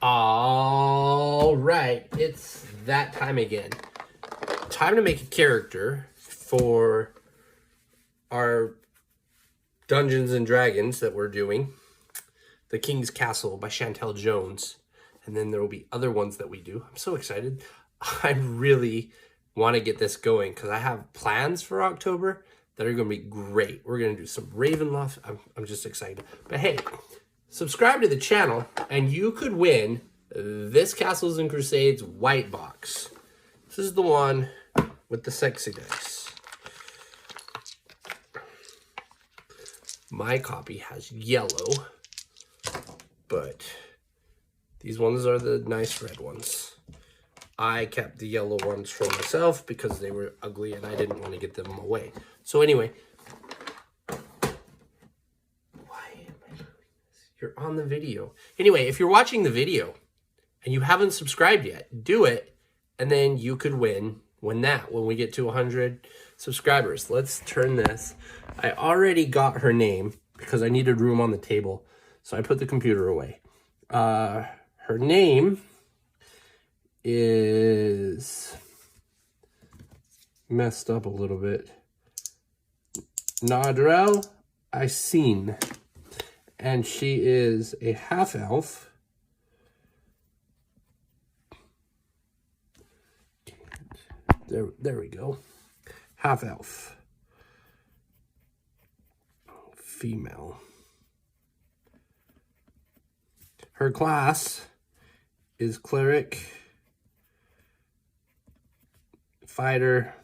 All right, it's that time again. Time to make a character for our Dungeons and Dragons that we're doing. The King's Castle by Chantel Jones. And then there will be other ones that we do. I'm so excited. I really want to get this going because I have plans for October that are going to be great. We're going to do some Ravenloft. I'm just excited. But hey, subscribe to the channel and you could win this Castles and Crusades white box. This is the one with the sexy dice. My copy has yellow, but these ones are the nice red ones. I kept the yellow ones for myself because they were ugly and I didn't want to get them away. So anyway, why am I doing this? You're on the video. Anyway, if you're watching the video and you haven't subscribed yet, do it, and then you could win when we get to 100 subscribers. Let's turn this. I already got her name because I needed room on the table, so I put the computer away. Her name is messed up a little bit. Nadra Shsan, and she is a half-elf. There we go. Half-elf. Female. Her class is cleric, fighter,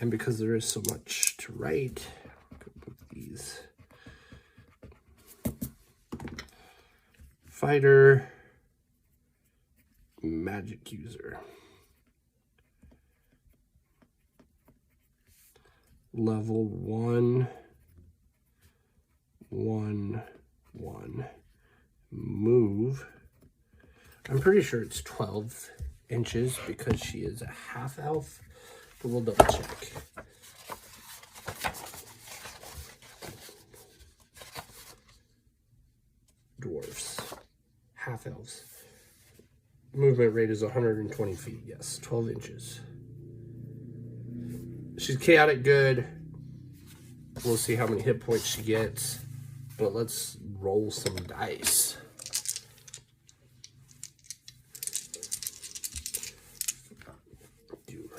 and because there is so much to write, I'm going to put these. Fighter, magic user. Level 1, 1, 1. Move. I'm pretty sure it's 12 inches because she is a half elf, but we'll double check. Dwarves. Half elves. Movement rate is 120 feet. Yes, 12 inches. She's chaotic good. We'll see how many hit points she gets. But let's roll some dice. Do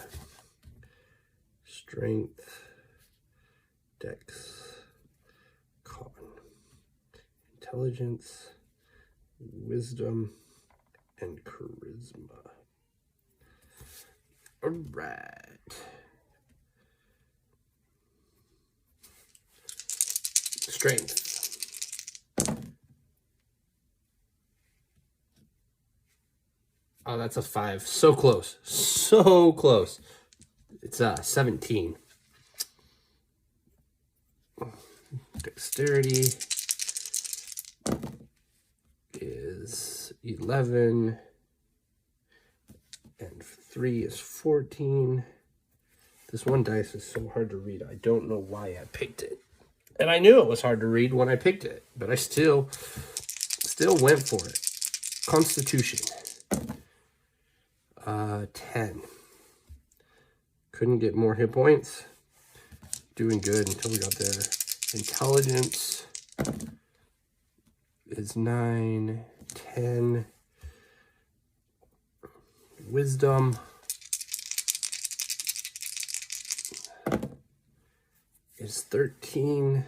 strength, dex, con, intelligence, wisdom, and charisma. All right. Strength. Oh, that's a 5. So close. So close. It's 17. Dexterity is 11. And 3 is 14. This one dice is so hard to read. I don't know why I picked it. And I knew it was hard to read when I picked it, but I still went for it. Constitution. 10. Couldn't get more hit points. Doing good until we got there. Intelligence is 9, 10. Wisdom is 13.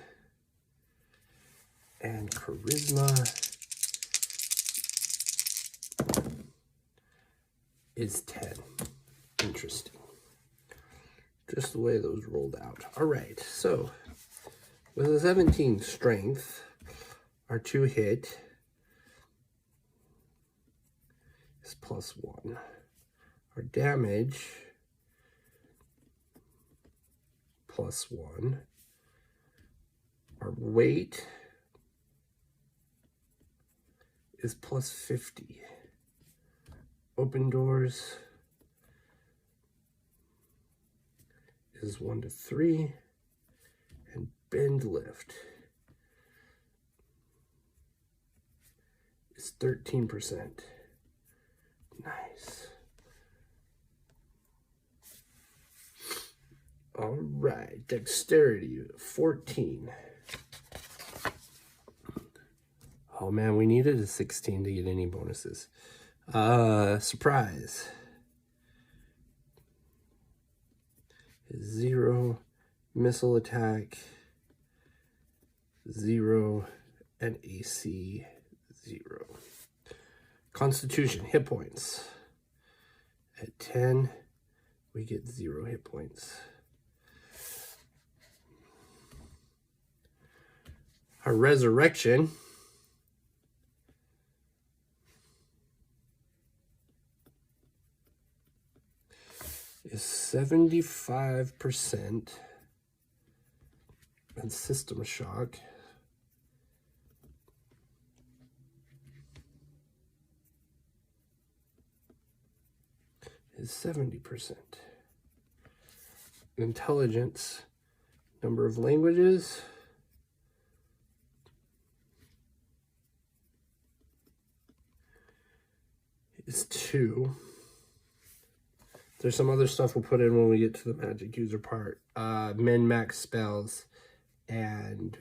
And charisma is 10. Interesting. Just the way those rolled out. All right, so with a 17 strength, our 2 hit is +1. Our damage +1. Our weight is +50. Open doors is 1 to 3. And bend lift is 13%. Nice. All right, dexterity, 14. Oh man, we needed a 16 to get any bonuses. Surprise. 0, missile attack, 0, and AC, 0. Constitution, hit points. At 10, we get 0 hit points. Our resurrection is 75%, and system shock is 70%. Intelligence, number of languages, is 2. There's some other stuff we'll put in when we get to the magic user part. Min-max spells and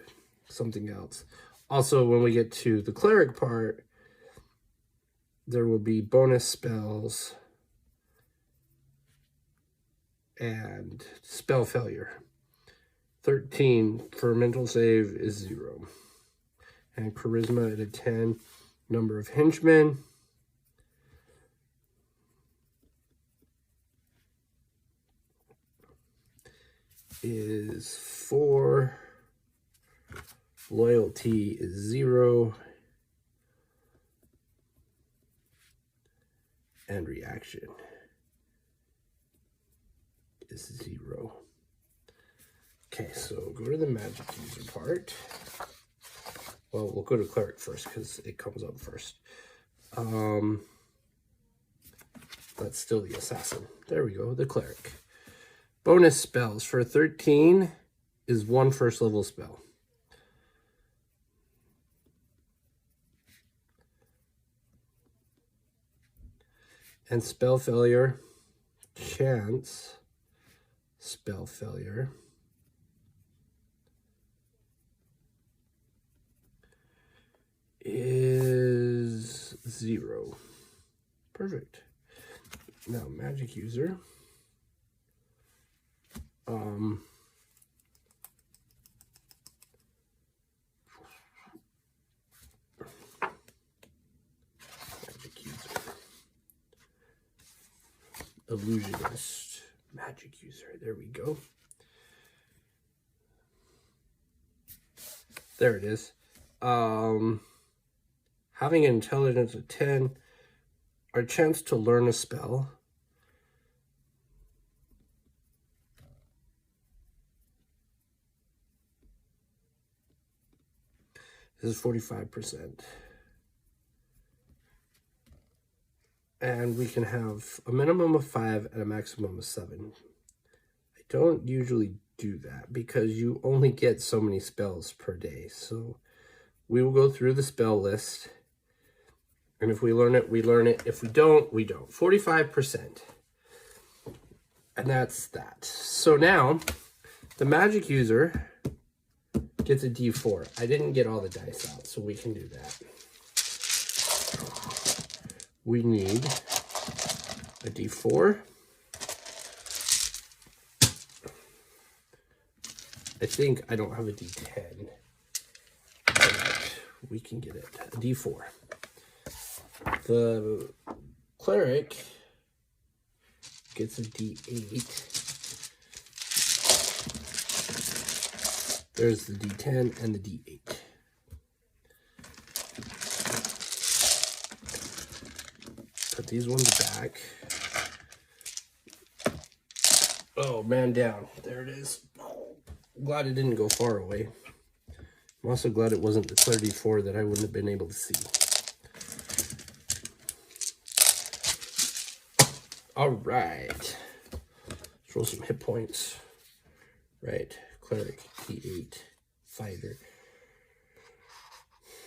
something else. Also, when we get to the cleric part, there will be bonus spells and spell failure. 13 for mental save is 0. And charisma at a 10. Number of henchmen is 4. Loyalty is 0. And reaction is 0. Okay, so go to the magic user part. Well, we'll go to cleric first because it comes up first. That's still the assassin. There we go, the cleric. Bonus spells for 13 is 1 first level spell. And spell failure, chance, spell failure is 0. Perfect. Now, magic user. Magic user. Illusionist. Magic user. There we go. There it is. Having an intelligence of 10, our chance to learn a spell is 45%. And we can have a minimum of 5 and a maximum of 7. I don't usually do that because you only get so many spells per day. So we will go through the spell list. And if we learn it, we learn it. If we don't, we don't. 45%. And that's that. So now, the magic user gets a D4. I didn't get all the dice out, so we can do that. We need a D4. I think I don't have a D10, but we can get it. A D4. The cleric gets a D8. There's the D10 and the D8. Put these ones back. Oh, man down. There it is. I'm glad it didn't go far away. I'm also glad it wasn't the clear D4 that I wouldn't have been able to see. All right. Let's roll some hit points. Right. Cleric, D8, fighter,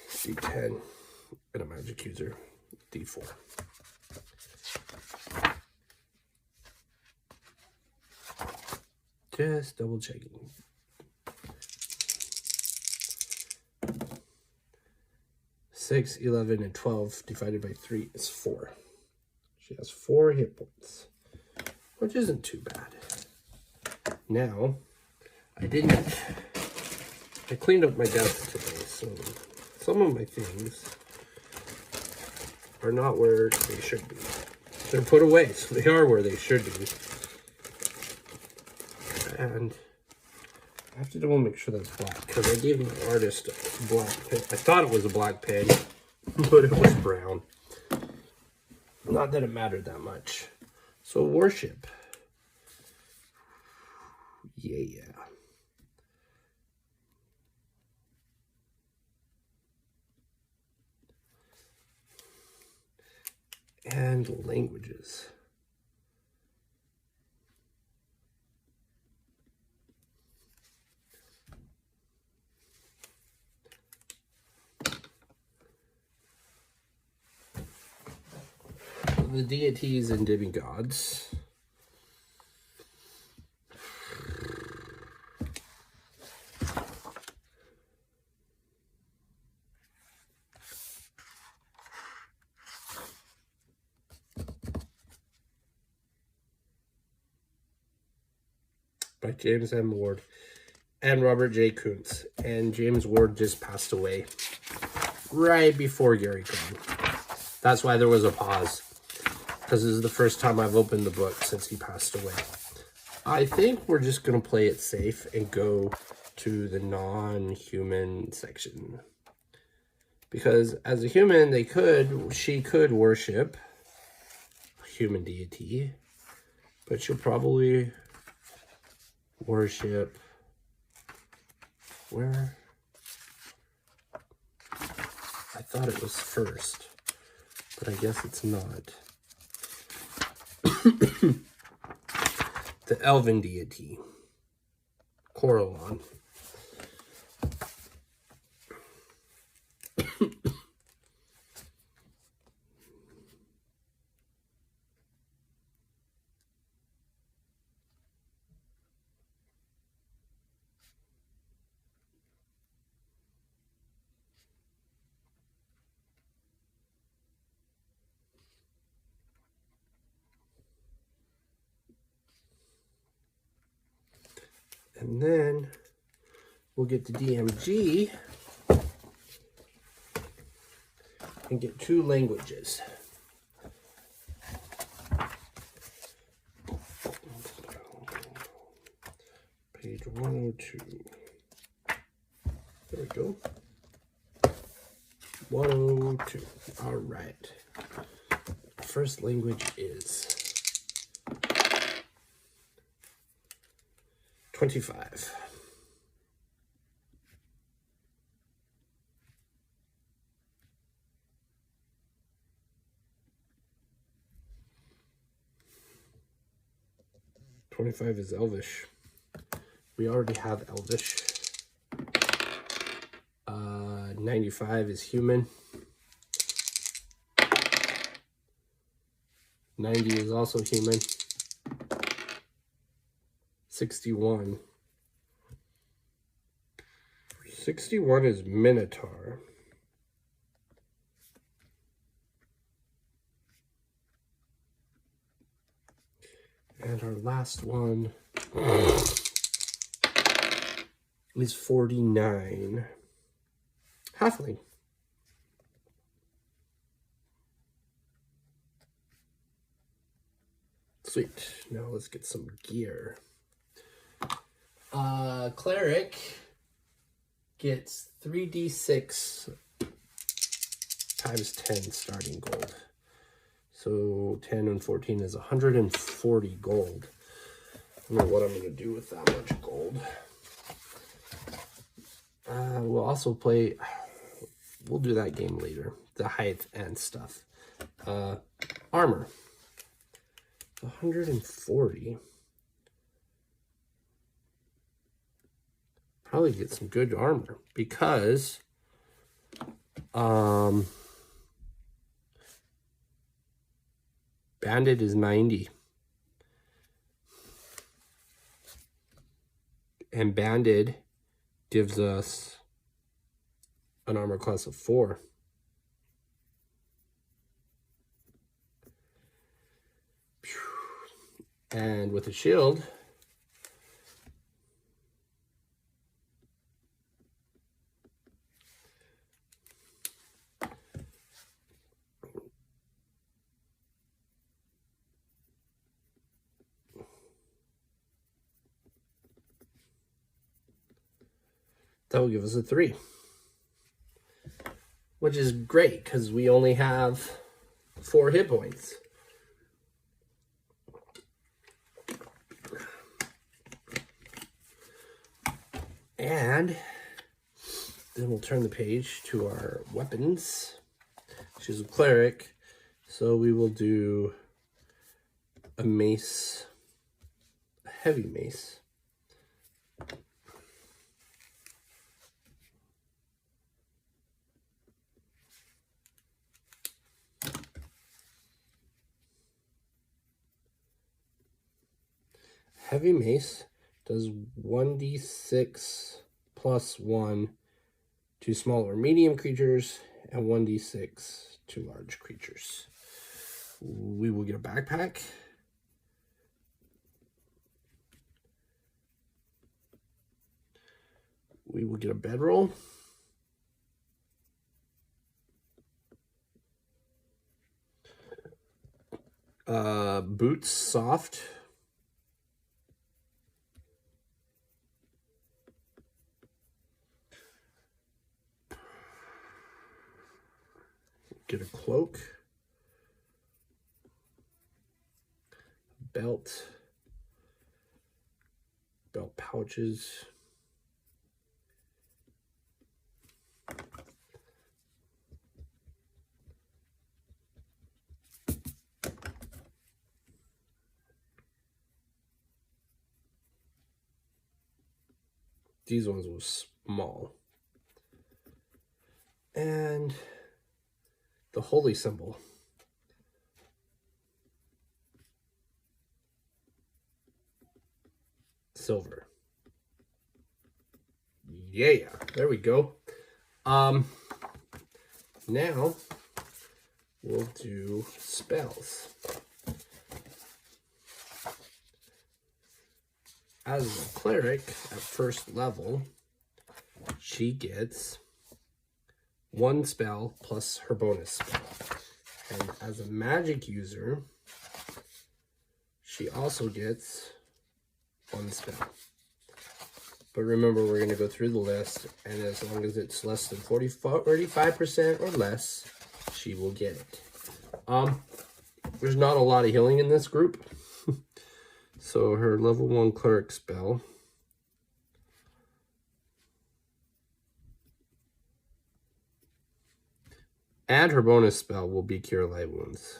D10, and a magic user, D4. Just double checking. 6, 11, and 12 divided by 3 is 4. She has 4 hit points, which isn't too bad. Now, I cleaned up my desk today, so some of my things are not where they should be. They're put away, so they are where they should be. And I have to double make sure that's black, because I gave my artist a black pen. I thought it was a black pen, but it was brown. Not that it mattered that much. So worship. Yeah. And languages. The deities and demigods. By James M. Ward and Robert J. Kuntz. And James Ward just passed away right before Gary came. That's why there was a pause, because this is the first time I've opened the book since he passed away. I think we're just going to play it safe and go to the non-human section. Because as a human, she could worship a human deity, but she'll probably worship where? I thought it was first, but I guess it's not. The elven deity, Coralon. And then we'll get the DMG and get 2 languages. Page 102. There we go. 102. All right. First language is 25. $25 is Elvish. We already have Elvish. 95 is human. 90 is also human. 61. 61 is Minotaur. And our last one is 49. Halfling. Sweet. Now let's get some gear. Cleric gets 3d6 times 10 starting gold. So 10 and 14 is 140 gold. I don't know what I'm going to do with that much gold. We'll also play, we'll do that game later, the height and stuff. Armor, 140. Probably get some good armor because Bandit is 90. And Bandit gives us an armor class of 4. And with a shield, that will give us a 3. Which is great, because we only have 4 hit points. And then we'll turn the page to our weapons. She's a cleric, so we will do a mace, a heavy mace. Heavy mace does 1d6 plus 1 to small or medium creatures and 1d6 to large creatures. We will get a backpack. We will get a bedroll. Boots soft. Get a cloak, belt pouches, these ones were small, and the holy symbol. Silver. Yeah, there we go. Now we'll do spells. As a cleric at first level, she gets 1 spell plus her bonus spell. And as a magic user, she also gets 1 spell. But remember, we're going to go through the list, and as long as it's less than 45% or less, she will get it. There's not a lot of healing in this group. So her level 1 cleric spell and her bonus spell will be Cure Light Wounds.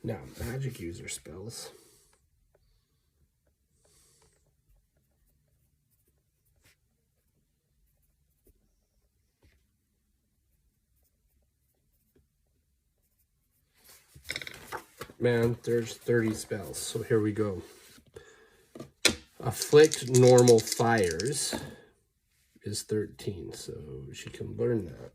Now, magic user spells. Man, there's 30 spells, so here we go. Afflict normal fires is 13, so she can learn that.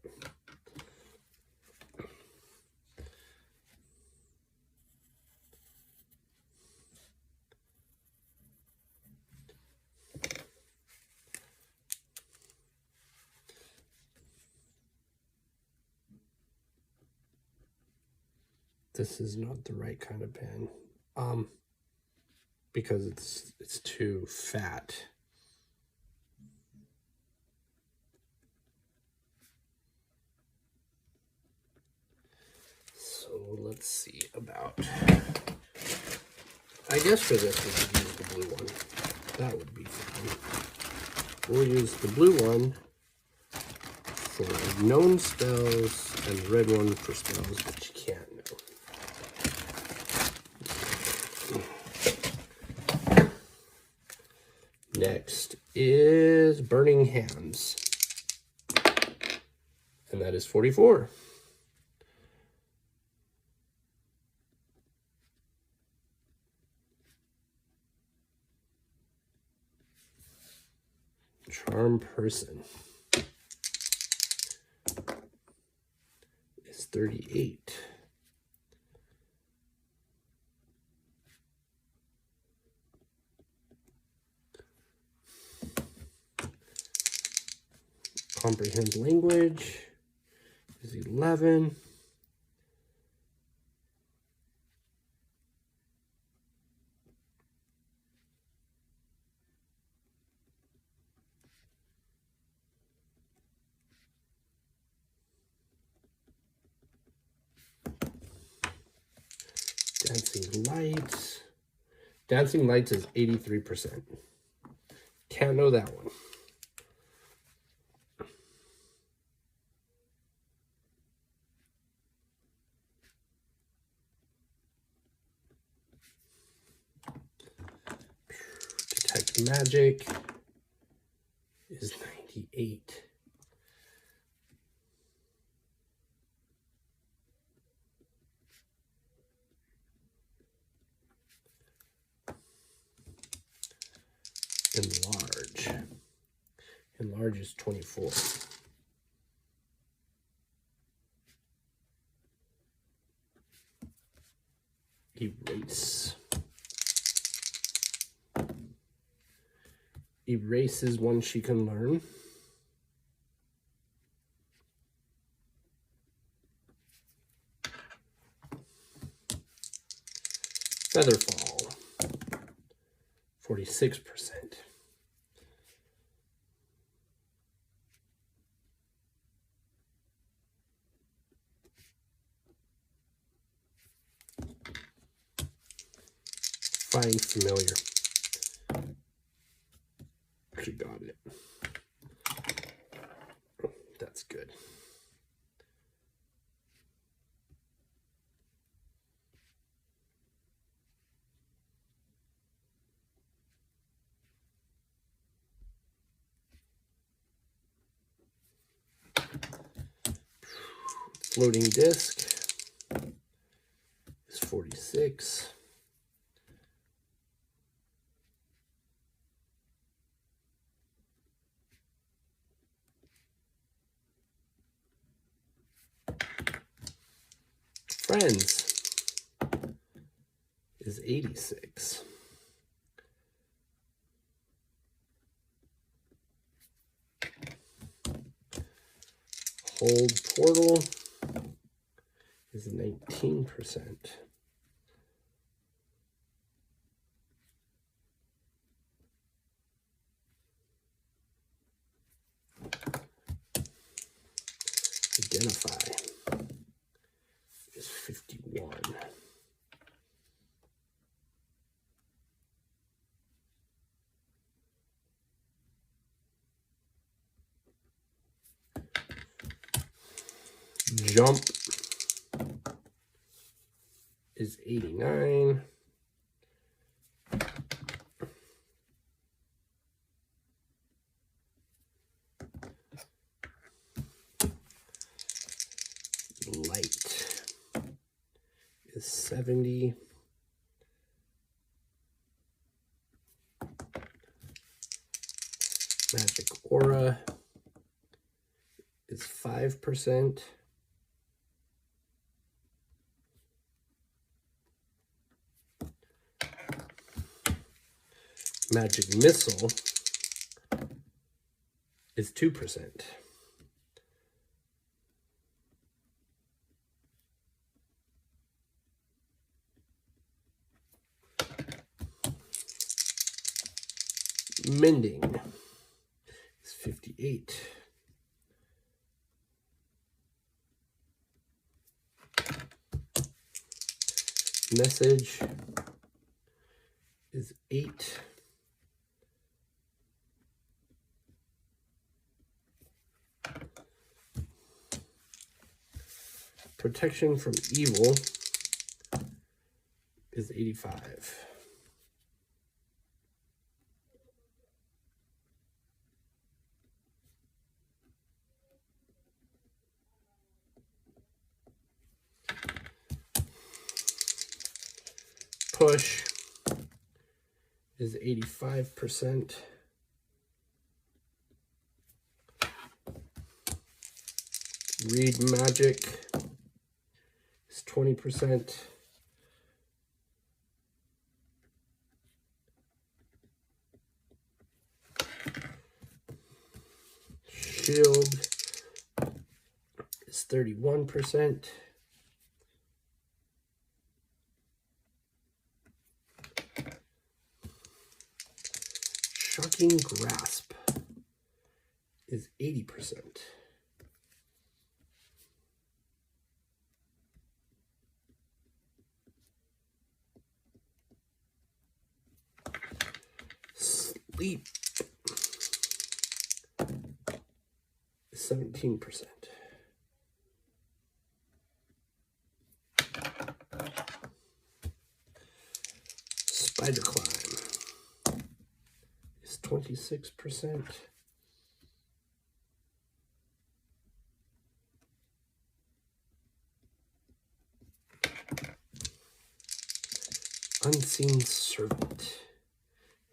This is not the right kind of pen, because it's too fat. So let's see about. I guess for this we could use the blue one. That would be fun. We'll use the blue one for known spells and the red one for spells that you can't know. is Burning Hands. And that is 44. Charm Person is 38. Comprehend Language is 11. Dancing Lights. Dancing Lights is 83%. Can't know that one. Detect Magic is 98. Enlarge. Enlarge is 24. Erase. Erase is one she can learn. Featherfall, 46%. Find Familiar. She got it. That's good. Floating Disc is 46. Friends is 86. Hold Portal is 19%. Identify is 51. Jump is 89. Light is 70. Magic Aura is 5%. Magic Missile is 2%. Mending is 58. Message is 8. Protection from Evil is 85. push is 85%. Read magic is 20%. Shield is 31%. Shocking grasp is 80%. Sleep is 17%. Spider climb is 26%. Unseen servant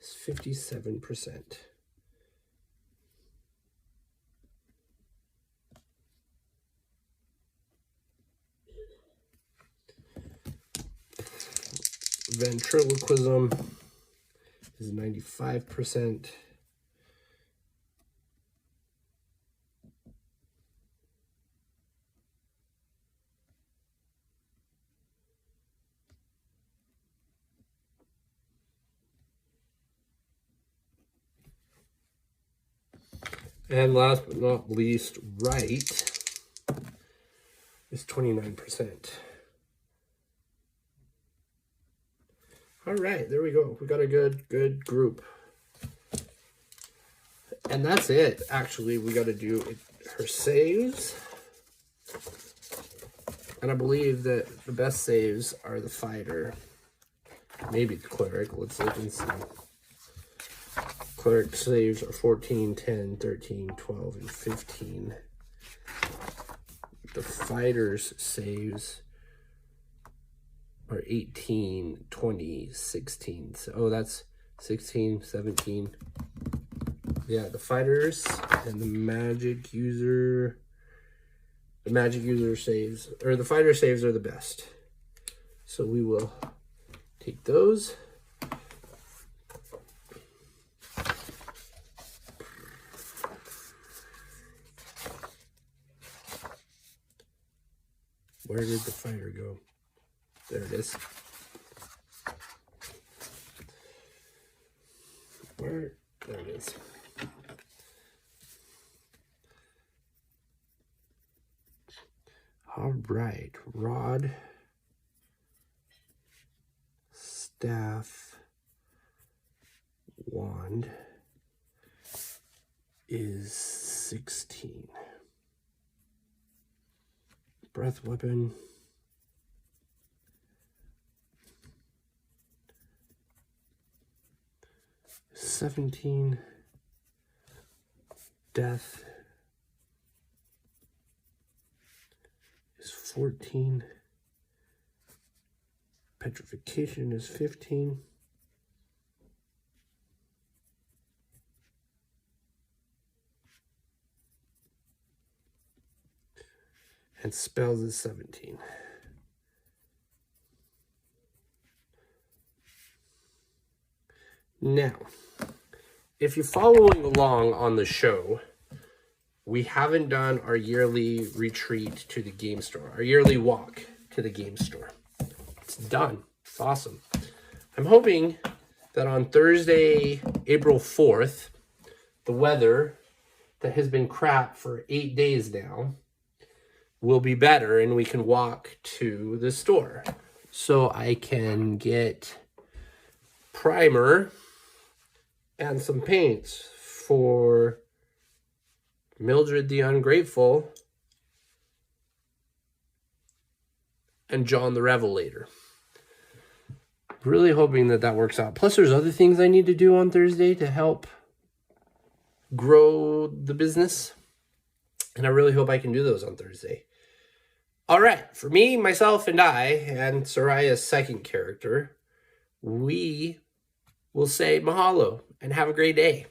is 57%. Ventriloquism is 95%. And last but not least, right is 29%. All right, there we go. We got a good group. And that's it. Actually, we got to do her saves. And I believe that the best saves are the fighter. Maybe the cleric. Let's look and see. Cleric saves are 14, 10, 13, 12, and 15. The fighter's saves are 18, 20, 16. So, that's 16, 17. Yeah, the fighters and the magic user saves, or the fighter saves are the best. So we will take those. Where did the fighter go? There it is. There it is. All right, rod, staff, wand is 16. Breath weapon is 17. Death is 14. Petrification is 15. And spells is 17. Now, if you're following along on the show, we haven't done our yearly retreat to the game store, our yearly walk to the game store. It's done. It's awesome. I'm hoping that on Thursday, April 4th, the weather that has been crap for 8 days now will be better and we can walk to the store. So I can get primer and some paints for Mildred the Ungrateful and John the Revelator. Really hoping that that works out. Plus there's other things I need to do on Thursday to help grow the business. And I really hope I can do those on Thursday. All right, for me, myself, and I, and Sariah's second character, we will say mahalo and have a great day.